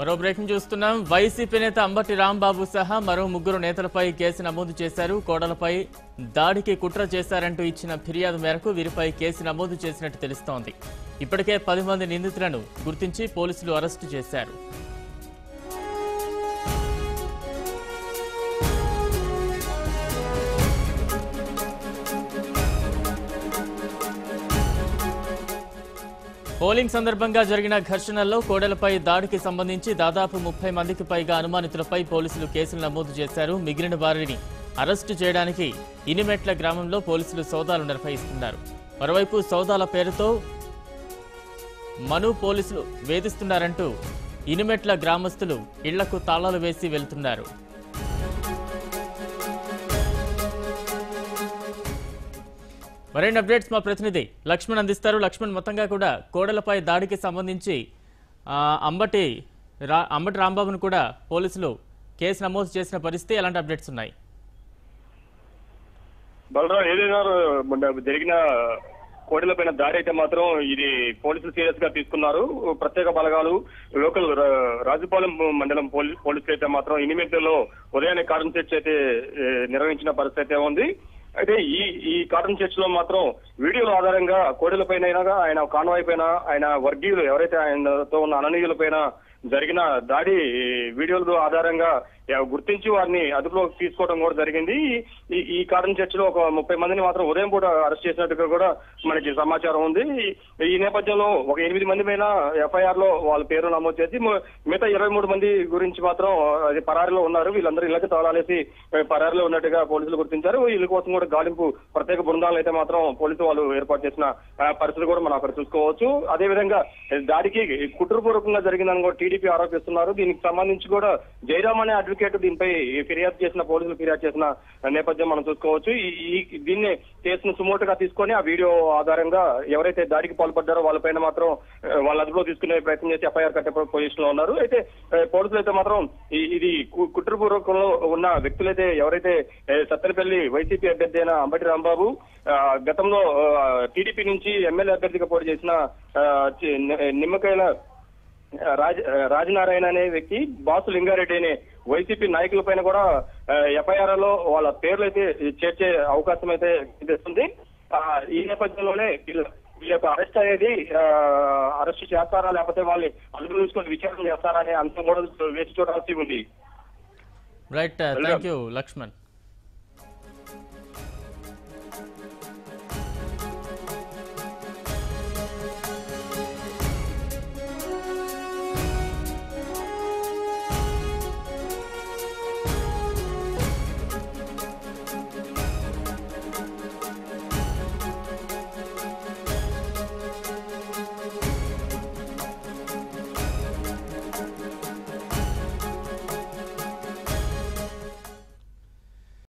మరో బ్రేకింగ్ చూస్తున్నాం. వైసీపీ నేత అంబటి రాంబాబు సహా మరో ముగ్గురు నేతలపై కేసు నమోదు చేశారు. కోడలపై దాడికి కుట్ర చేశారంటూ ఇచ్చిన ఫిర్యాదు మేరకు వీరిపై కేసు నమోదు చేసినట్టు తెలుస్తోంది. ఇప్పటికే 10 మంది నిందితులను గుర్తించి పోలీసులు అరెస్టు చేశారు. పోలింగ్ సందర్భంగా జరిగిన ఘర్షణల్లో కోడెలపై దాడికి సంబంధించి దాదాపు 30 మందికి పైగా అనుమానితులపై పోలీసులు కేసులు నమోదు చేశారు. మిగిలిన వారిని అరెస్టు చేయడానికి ఇనిమెట్ల గ్రామంలో పోలీసులు సోదాలు నిర్వహిస్తున్నారు. మరోవైపు సోదాల పేరుతో మను పోలీసులు వేధిస్తున్నారంటూ ఇనిమెట్ల గ్రామస్తులు ఇళ్లకు తాళాలు వేసి వెళ్తున్నారు. మరిన్ని అప్డేట్స్ మా ప్రతినిధి లక్ష్మణ్ అందిస్తారు. లక్ష్మణ్, మొత్తంగా కూడా కోడలపై దాడికి సంబంధించి అంబటి రాంబాబును కూడా పోలీసులు కేసు నమోదు చేసిన పరిస్థితి, ఎలాంటి అప్డేట్స్ ఉన్నాయి? బలరాం, ఏదైనా జరిగిన కోడెలపైన దాడి అయితే మాత్రం ఇది పోలీసులు సీరియస్ గా తీసుకున్నారు. ప్రత్యేక బలగాలు, లోకల్ రాజుపాలెం మండలం పోలీసులు అయితే మాత్రం ఇనిమెట్లో ఉదయాన్నే కార్డన్ సెర్చ్ అయితే నిర్వహించిన పరిస్థితి అయితే ఉంది. అయితే ఈ కార్డన్ చర్చ్ లో మాత్రం వీడియోల ఆధారంగా కోడెలపైన ఆయన కాన్వాయ్ పైన, ఆయన వర్గీయులు ఎవరైతే ఆయనతో ఉన్న అననీయులపైన జరిగిన దాడి వీడియోల ఆధారంగా గుర్తించి వారిని అదుపులోకి తీసుకోవడం కూడా జరిగింది. ఈ కార్డన్ చర్చ్ లో ఒక 30 మందిని మాత్రం ఉదయం పూట అరెస్ట్ చేసినట్టుగా కూడా మనకి సమాచారం ఉంది. ఈ నేపథ్యంలో ఒక 8 మంది పైన ఎఫ్ఐఆర్ లో వాళ్ళ పేరు నమోదు చేసి మిగతా 23 మంది గురించి మాత్రం అది పరారీలో ఉన్నారు. వీళ్ళందరూ ఇళ్లకి తాళాలేసి పరారీలో ఉన్నట్టుగా పోలీసులు గుర్తించారు. వీళ్ళ కోసం కూడా గాలింపు ప్రత్యేక బృందాలు అయితే మాత్రం పోలీసు వాళ్ళు ఏర్పాటు చేసిన పరిస్థితి కూడా మనం అక్కడ చూసుకోవచ్చు. అదేవిధంగా దాడికి కుట్రపూర్వకంగా జరిగిందని కూడా టీడీపీ ఆరోపిస్తున్నారు. దీనికి సంబంధించి కూడా జయరామ్ అనే అడ్వకేట్ దీనిపై పోలీసులు ఫిర్యాదు చేసిన నేపథ్యం మనం చూసుకోవచ్చు. దీన్ని కేసును సుమోటుగా తీసుకొని ఆ వీడియో ఆధారంగా ఎవరైతే దాడికి పాల్పడ్డారో వాళ్ళపైన మాత్రం వాళ్ళ అదుపులో తీసుకునే ప్రయత్నం చేసి ఎఫ్ఐఆర్ కట్టే పొజిషన్ లో ఉన్నారు. అయితే పోలీసులు అయితే మాత్రం ఇది కుట్రపూర్వకంలో ఉన్న వ్యక్తులైతే ఎవరైతే సత్తెనపల్లి వైసీపీ అభ్యర్థి అయిన అంబటి రాంబాబు, గతంలో టీడీపీ నుంచి ఎమ్మెల్యే అభ్యర్థిగా పోటీ చేసిన నిమ్మకాయల రాజనారాయణ అనే వ్యక్తి, బాసు లింగారెడ్డి అనే వైసీపీ నాయకుల పైన కూడా ఎఫ్ఐఆర్ లో వాళ్ళ పేర్లు అయితే చేర్చే అవకాశం అయితే కనిపిస్తుంది. ఈ నేపథ్యంలోనే వీళ్ళ యొక్క అరెస్ట్ అనేది అరెస్ట్ చేస్తారా లేకపోతే వాళ్ళని అదుపు తీసుకొని విచారణ చేస్తారా అనే అంశం కూడా వేసి చూడాల్సి ఉంది. Right, thank you Laxman.